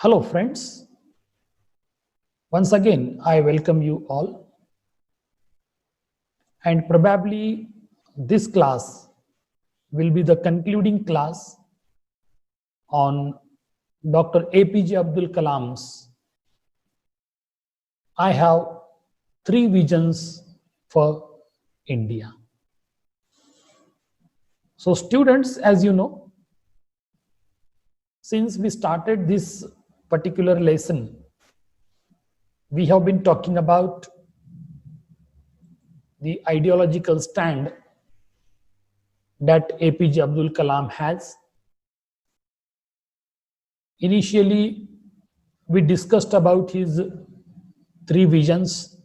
Hello friends, once again I welcome you all, and probably this class will be the concluding class on Dr. APJ Abdul Kalam's I have three visions for India. So students, as you know, since we started this particular lesson, we have been talking about the ideological stand that APJ Abdul Kalam has. Initially, we discussed about his three visions.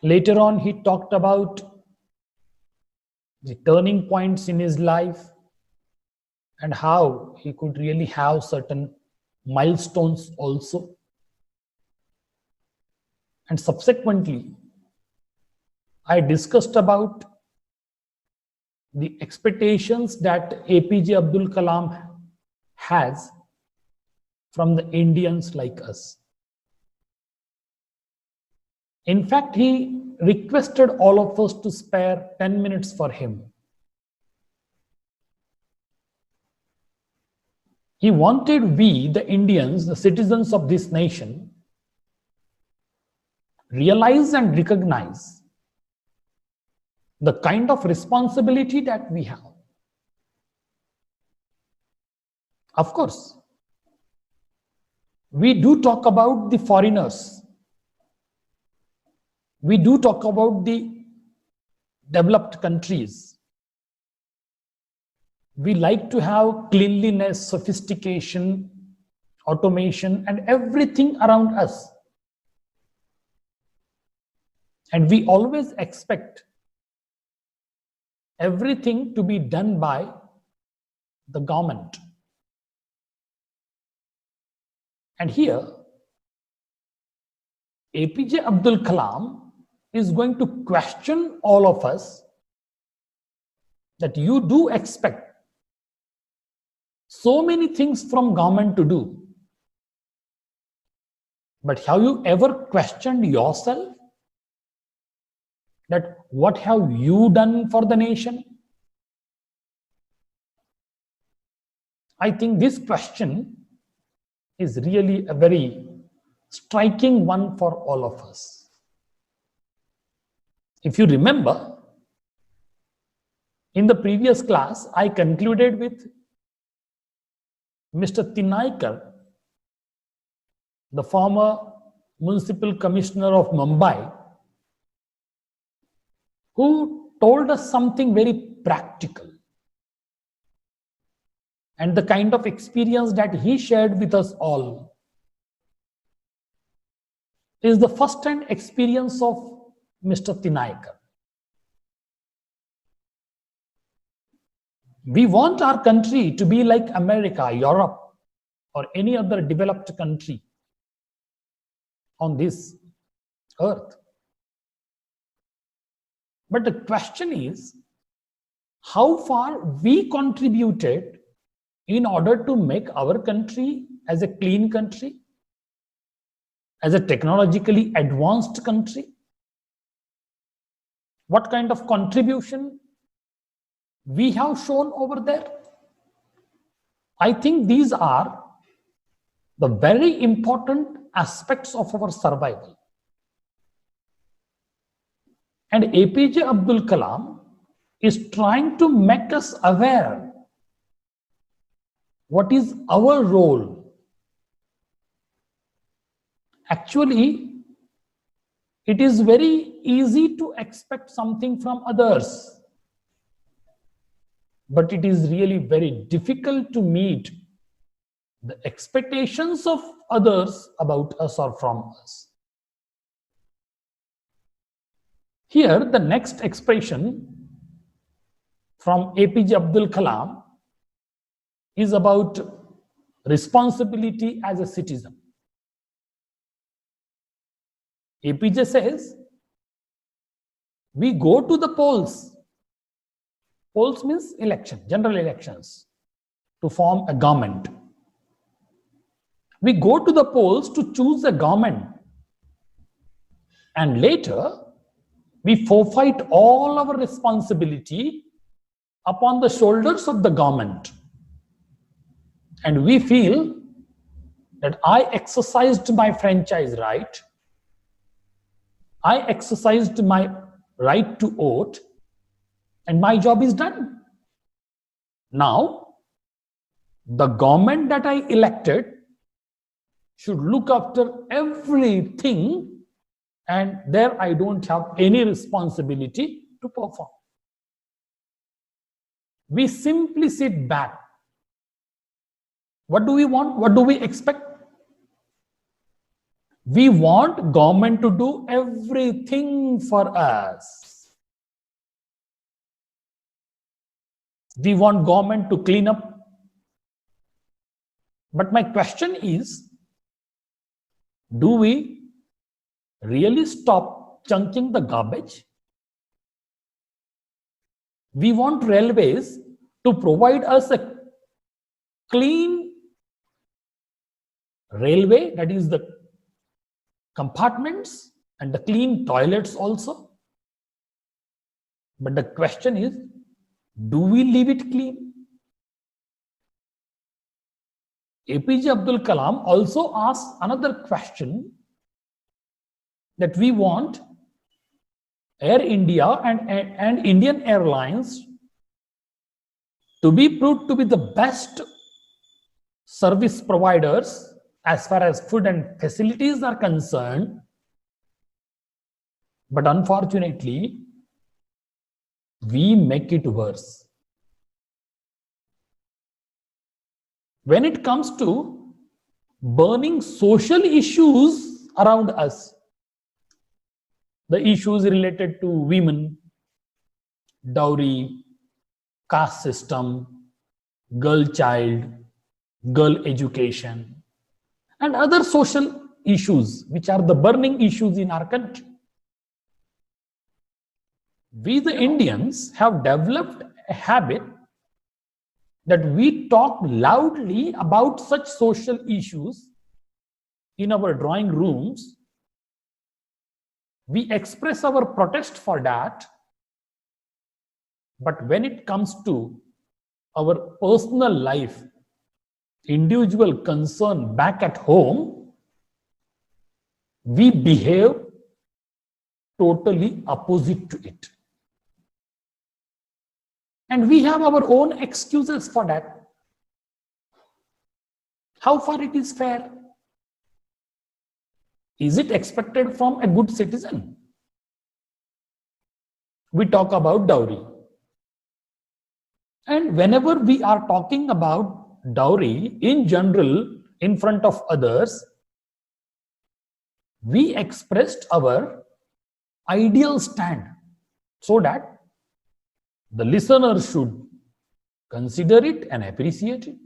Later on, he talked about the turning points in his life and how he could really have certain milestones also. And subsequently, I discussed about the expectations that APJ Abdul Kalam has from the Indians like us. In fact, he requested all of us to spare 10 minutes for him. He wanted we, the Indians, the citizens of this nation, realize and recognize the kind of responsibility that we have. Of course, we do talk about the foreigners. We do talk about the developed countries. We like to have cleanliness, sophistication, automation, and everything around us. And we always expect everything to be done by the government. And here, APJ Abdul Kalam is going to question all of us that you do expect so many things from government to do. But have you ever questioned yourself that what have you done for the nation? I think this question is really a very striking one for all of us. If you remember, in the previous class, I concluded with Mr. Tinaikar, the former municipal commissioner of Mumbai, who told us something very practical. And the kind of experience that he shared with us all is the first-hand experience of Mr. Tinaikar. We want our country to be like America, Europe, or any other developed country on this earth. But the question is, how far we contributed in order to make our country as a clean country, as a technologically advanced country? What kind of contribution we have shown over there? I think these are the very important aspects of our survival. And APJ Abdul Kalam is trying to make us aware what is our role. Actually, it is very easy to expect something from others, but it is really very difficult to meet the expectations of others about us or from us. Here, the next expression from APJ Abdul Kalam is about responsibility as a citizen. APJ says, we go to the polls. Polls means election, general elections, to form a government. We go to the polls to choose a government, and later we forfeit all our responsibility upon the shoulders of the government. And we feel that I exercised my franchise right, I exercised my right to vote, and my job is done. Now, the government that I elected should look after everything, and there I don't have any responsibility to perform. We simply sit back. What do we want? What do we expect? We want government to do everything for us. We want government to clean up. But my question is, do we really stop chunking the garbage? We want railways to provide us a clean railway, that is the compartments and the clean toilets also. But the question is, do we leave it clean? APJ Abdul Kalam also asked another question, that we want Air India and Indian Airlines to be proved to be the best service providers as far as food and facilities are concerned. But unfortunately, we make it worse. When it comes to burning social issues around us, the issues related to women, dowry, caste system, girl child, girl education, and other social issues which are the burning issues in our country. We the Indians have developed a habit that we talk loudly about such social issues in our drawing rooms. We express our protest for that. But when it comes to our personal life, individual concern back at home, we behave totally opposite to it. And we have our own excuses for that. How far it is fair? Is it expected from a good citizen? We talk about dowry. And whenever we are talking about dowry in general in front of others, we expressed our ideal stand so that the listener should consider it and appreciate it.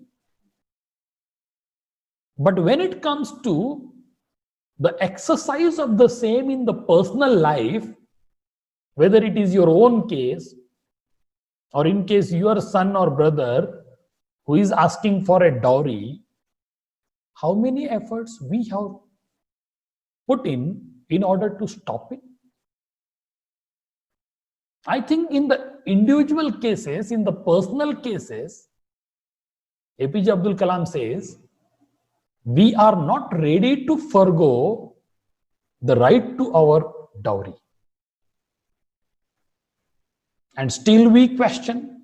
But when it comes to the exercise of the same in the personal life, whether it is your own case or in case your son or brother who is asking for a dowry, how many efforts we have put in order to stop it? I think in the individual cases, in the personal cases, APJ Abdul Kalam says, we are not ready to forgo the right to our dowry. And still we question,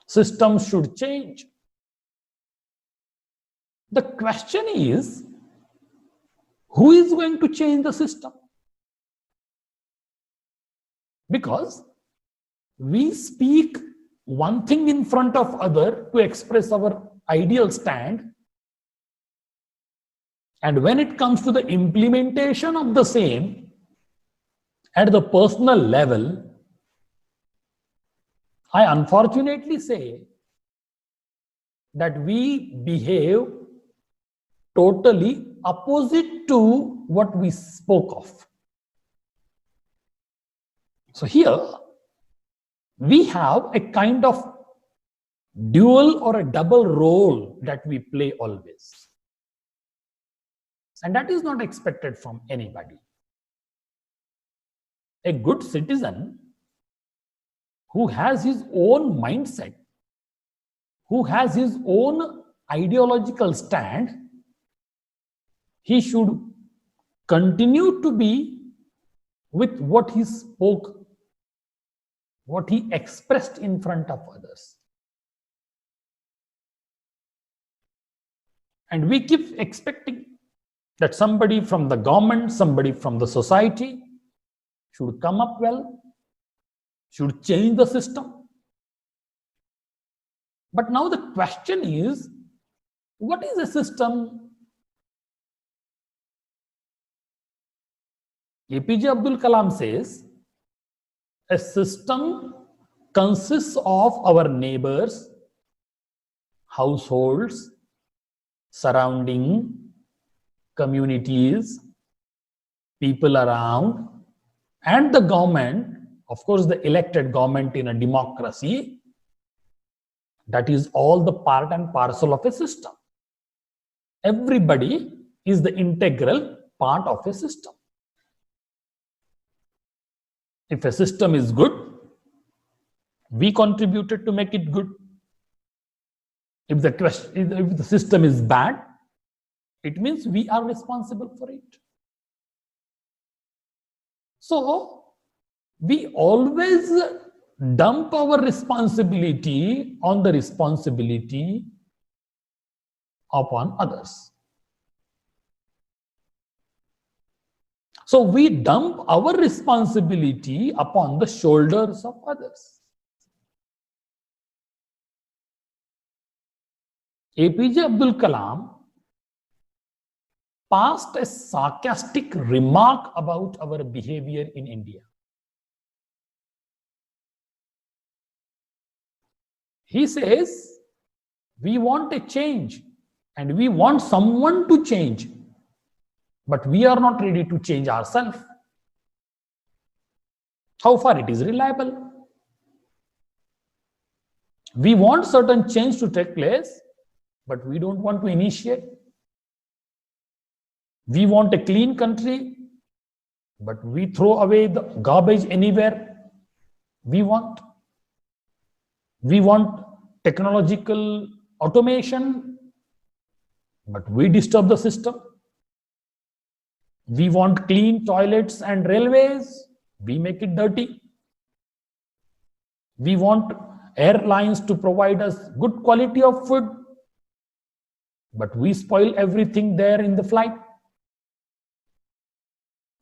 systems should change. The question is, who is going to change the system? Because we speak one thing in front of other to express our ideal stand, and when it comes to the implementation of the same at the personal level, I unfortunately say that we behave totally opposite to what we spoke of. So here we have a kind of dual or a double role that we play always. And that is not expected from anybody. A good citizen who has his own mindset, who has his own ideological stand, he should continue to be with what he spoke, what he expressed in front of others. And we keep expecting that somebody from the government, somebody from the society should come up well, should change the system. But now the question is, what is a system? APJ Abdul Kalam says, a system consists of our neighbors, households, surrounding, communities, people around, and the government, of course, the elected government in a democracy. That is all the part and parcel of a system. Everybody is the integral part of a system. If a system is good, we contributed to make it good. If the system is bad, it means we are responsible for it. So we always dump our responsibility on the responsibility upon others. So we dump our responsibility upon the shoulders of others. APJ Abdul Kalam passed a sarcastic remark about our behavior in India. He says, we want a change and we want someone to change, but we are not ready to change ourselves. How far it is reliable? We want certain change to take place, but we don't want to initiate. We want a clean country, but we throw away the garbage anywhere we want. We want technological automation, but we disturb the system. We want clean toilets and railways, we make it dirty. We want airlines to provide us good quality of food, but we spoil everything there in the flight.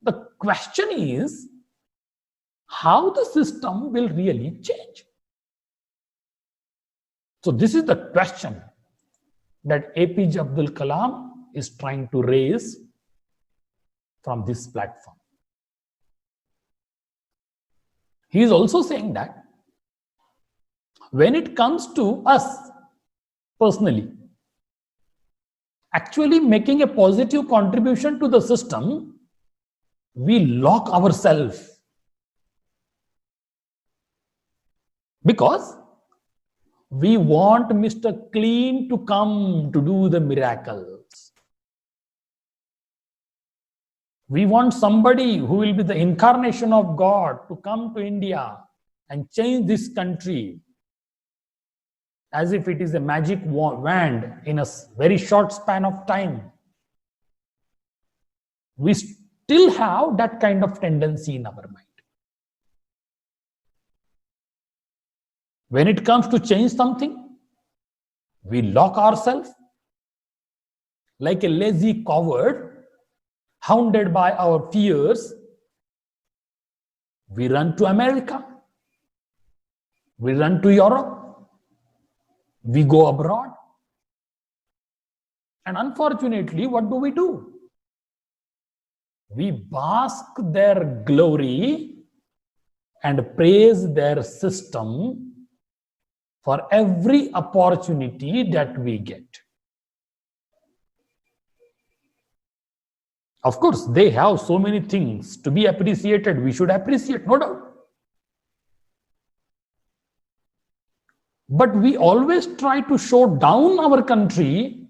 The question is, how the system will really change? So this is the question that APJ Abdul Kalam is trying to raise from this platform. He is also saying that when it comes to us personally, actually making a positive contribution to the system, we lock ourselves. Because we want Mr. Clean to come to do the miracles. We want somebody who will be the incarnation of God to come to India and change this country as if it is a magic wand in a very short span of time. We still have that kind of tendency in our mind. When it comes to change something, we lock ourselves like a lazy coward, hounded by our fears. We run to America, we run to Europe, we go abroad. And unfortunately, what do? We bask their glory and praise their system for every opportunity that we get. Of course, they have so many things to be appreciated. We should appreciate, no doubt. But we always try to show down our country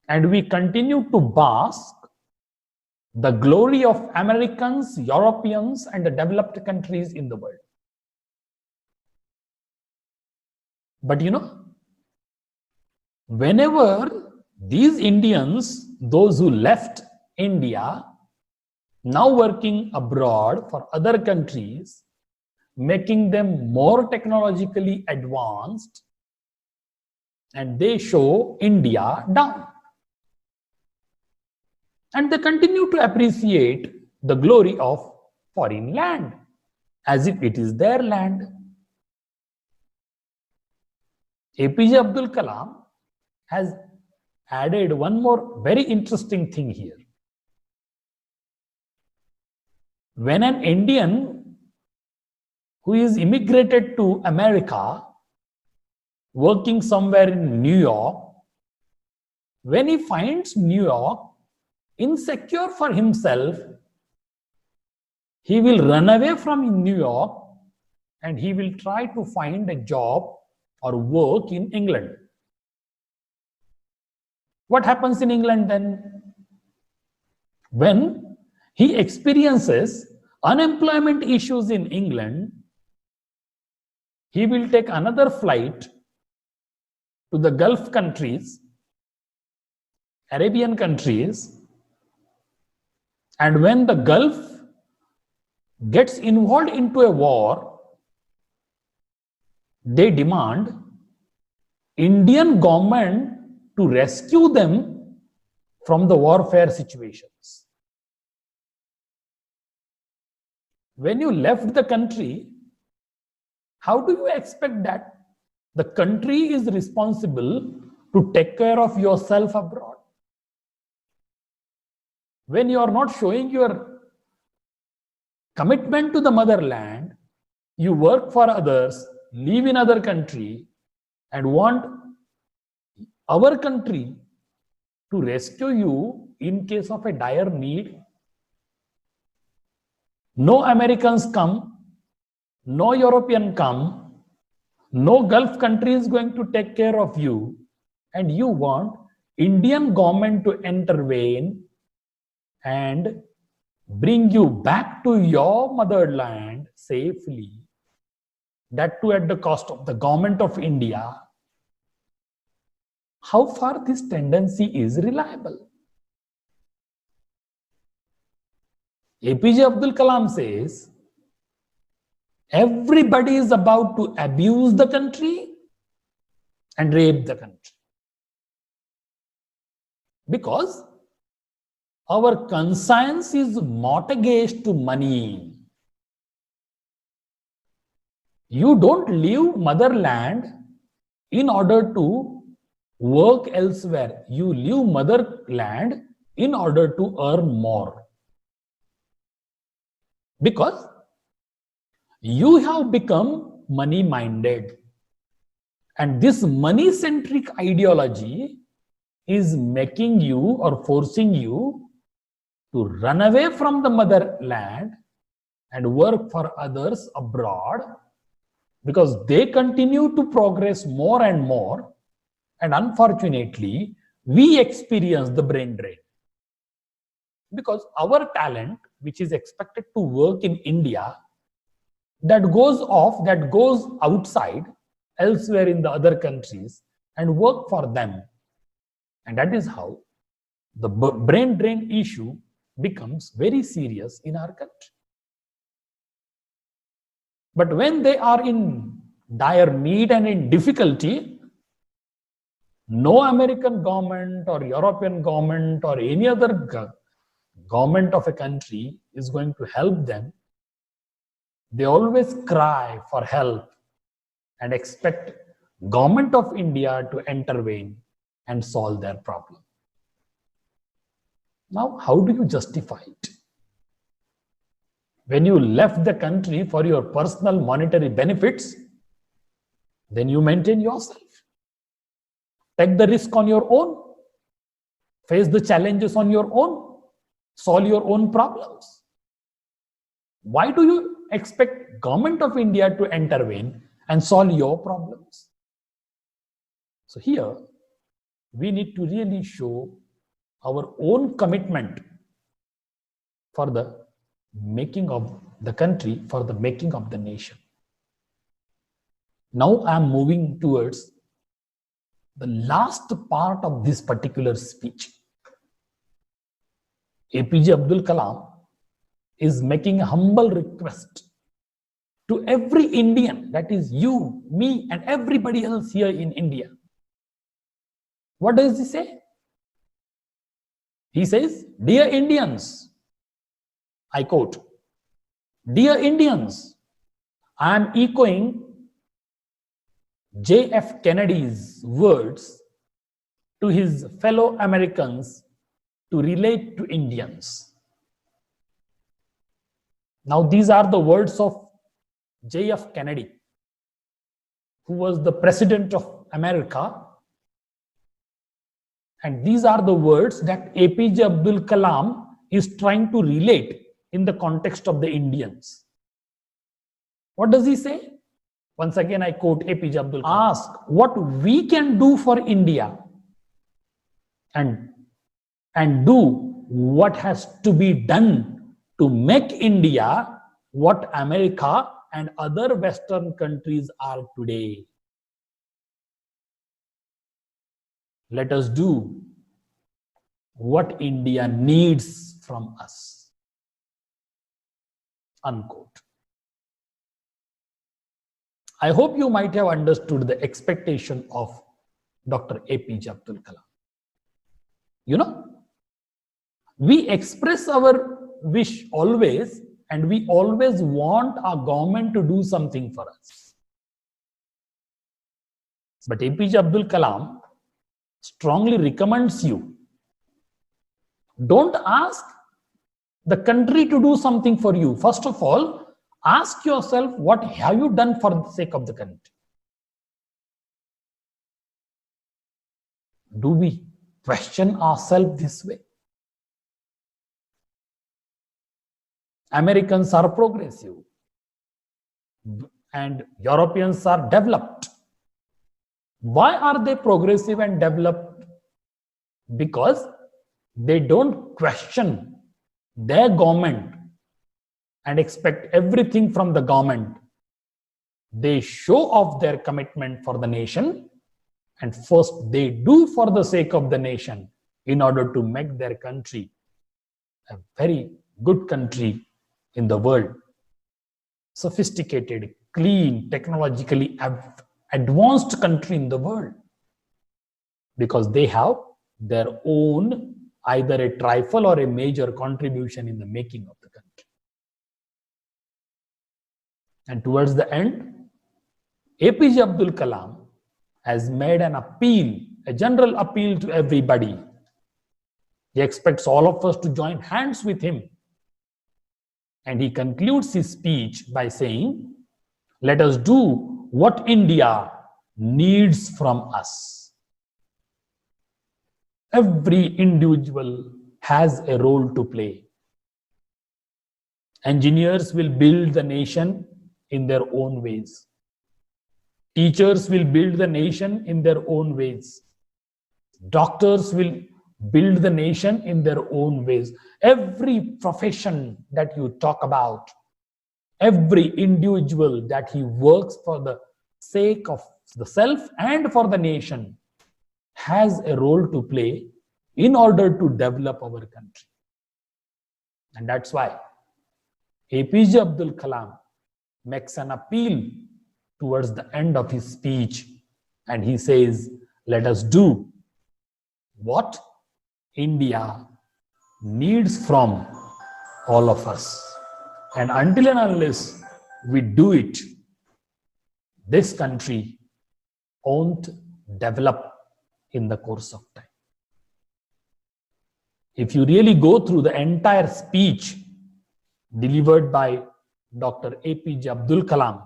and we continue to bask the glory of Americans, Europeans, and the developed countries in the world. But whenever these Indians, those who left India, now working abroad for other countries, making them more technologically advanced, and they show India down. And they continue to appreciate the glory of foreign land as if it is their land. APJ Abdul Kalam has added one more very interesting thing here. When an Indian who is immigrated to America, working somewhere in New York, when he finds New York insecure for himself, he will run away from New York and he will try to find a job or work in England. What happens in England then? When he experiences unemployment issues in England, he will take another flight to the Gulf countries, Arabian countries, and when the Gulf gets involved into a war, they demand Indian government to rescue them from the warfare situations. When you left the country, how do you expect that the country is responsible to take care of yourself abroad? When you are not showing your commitment to the motherland, you work for others, live in other country, and want our country to rescue you in case of a dire need. No Americans come, no European come, no Gulf country is going to take care of you, and you want Indian government to intervene and bring you back to your motherland safely, that too at the cost of the government of India. How far this tendency is reliable? APJ Abdul Kalam says, everybody is about to abuse the country and rape the country. Because our conscience is mortgaged to money. You don't leave motherland in order to work elsewhere. You leave motherland in order to earn more. Because you have become money-minded. And this money-centric ideology is making you or forcing you to run away from the motherland and work for others abroad, because they continue to progress more and more, and unfortunately we experience the brain drain, because our talent, which is expected to work in India, that goes outside elsewhere in the other countries and work for them. And that is how the brain drain issue becomes very serious in our country. But when they are in dire need and in difficulty, no American government or European government or any other government of a country is going to help them. They always cry for help and expect government of India to intervene and solve their problem. Now, how do you justify it? When you left the country for your personal monetary benefits, then you maintain yourself. Take the risk on your own. Face the challenges on your own. Solve your own problems. Why do you expect government of India to intervene and solve your problems? So here, we need to really show our own commitment for the making of the country, for the making of the nation. Now I am moving towards the last part of this particular speech. APJ Abdul Kalam is making a humble request to every Indian, that is you, me, and everybody else here in India. What does he say? He says, "Dear Indians," I quote, "Dear Indians, I am echoing J.F. Kennedy's words to his fellow Americans to relate to Indians." Now, these are the words of J.F. Kennedy, who was the President of America. And these are the words that APJ Abdul Kalam is trying to relate in the context of the Indians. What does he say? Once again, I quote APJ Abdul Kalam. "Ask what we can do for India and do what has to be done to make India what America and other Western countries are today. Let us do what India needs from us." Unquote. I hope you might have understood the expectation of Dr. APJ Abdul Kalam. You know, we express our wish always, and we always want our government to do something for us. But APJ Abdul Kalam strongly recommends you, don't ask the country to do something for you. First of all, ask yourself, what have you done for the sake of the country? Do we question ourselves this way? Americans are progressive and Europeans are developed. Why are they progressive and developed? Because they don't question their government and expect everything from the government. They show off their commitment for the nation, and first they do for the sake of the nation in order to make their country a very good country in the world. Sophisticated, clean, technologically advanced country in the world. Because they have their own, either a trifle or a major contribution in the making of the country. And towards the end, APJ Abdul Kalam has made an appeal, a general appeal to everybody. He expects all of us to join hands with him. And he concludes his speech by saying, "Let us do what India needs from us." Every individual has a role to play. Engineers will build the nation in their own ways. Teachers will build the nation in their own ways. Doctors will build the nation in their own ways. Every profession that you talk about, every individual that he works for the sake of the self and for the nation has a role to play in order to develop our country. And that's why APJ Abdul Kalam makes an appeal towards the end of his speech, and he says, "Let us do what India needs from all of us. And until and unless we do it, this country won't develop in the course of time." If you really go through the entire speech delivered by Dr. APJ Abdul Kalam,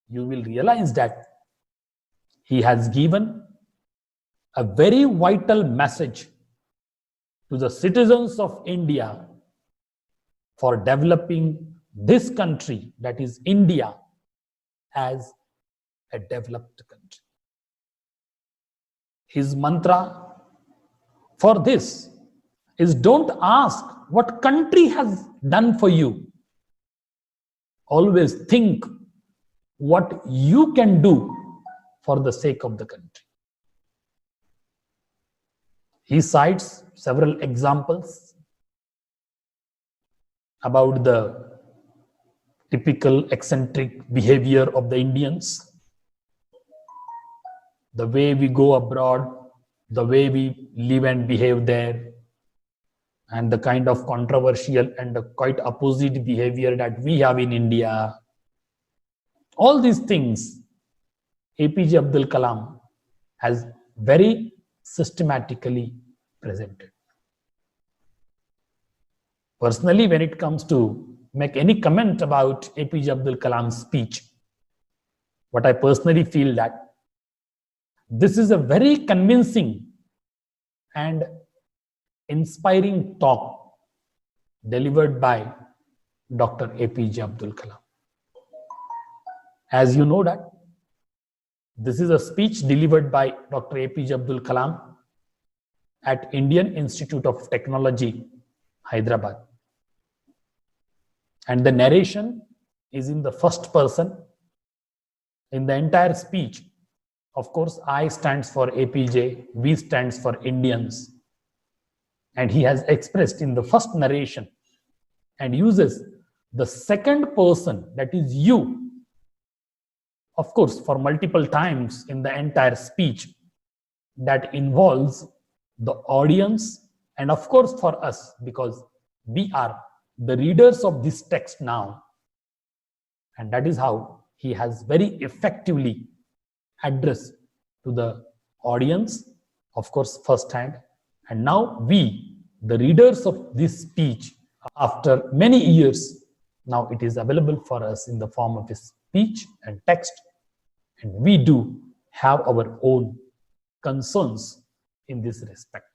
you will realize that he has given a very vital message to the citizens of India for developing this country, that is India, as a developed country. his mantra for this is, don't ask what country has done for you. Always think what you can do for the sake of the country. He cites several examples about the typical eccentric behavior of the Indians, the way we go abroad, the way we live and behave there, and the kind of controversial and the quite opposite behavior that we have in India. All these things APJ Abdul Kalam has very systematically presented. Personally, when it comes to make any comment about APJ Abdul Kalam's speech, what I personally feel that this is a very convincing and inspiring talk delivered by Dr. APJ Abdul Kalam. As you know that this is a speech delivered by Dr. APJ Abdul Kalam at Indian Institute of Technology, Hyderabad. And the narration is in the first person. In the entire speech, of course, I stands for APJ, we stands for Indians. And he has expressed in the first narration and uses the second person, that is you, of course, for multiple times in the entire speech, that involves the audience and of course for us, because we are the readers of this text now. And that is how he has very effectively addressed to the audience, of course, firsthand. And now we, the readers of this speech, after many years, now it is available for us in the form of a speech and text. And we do have our own concerns in this respect.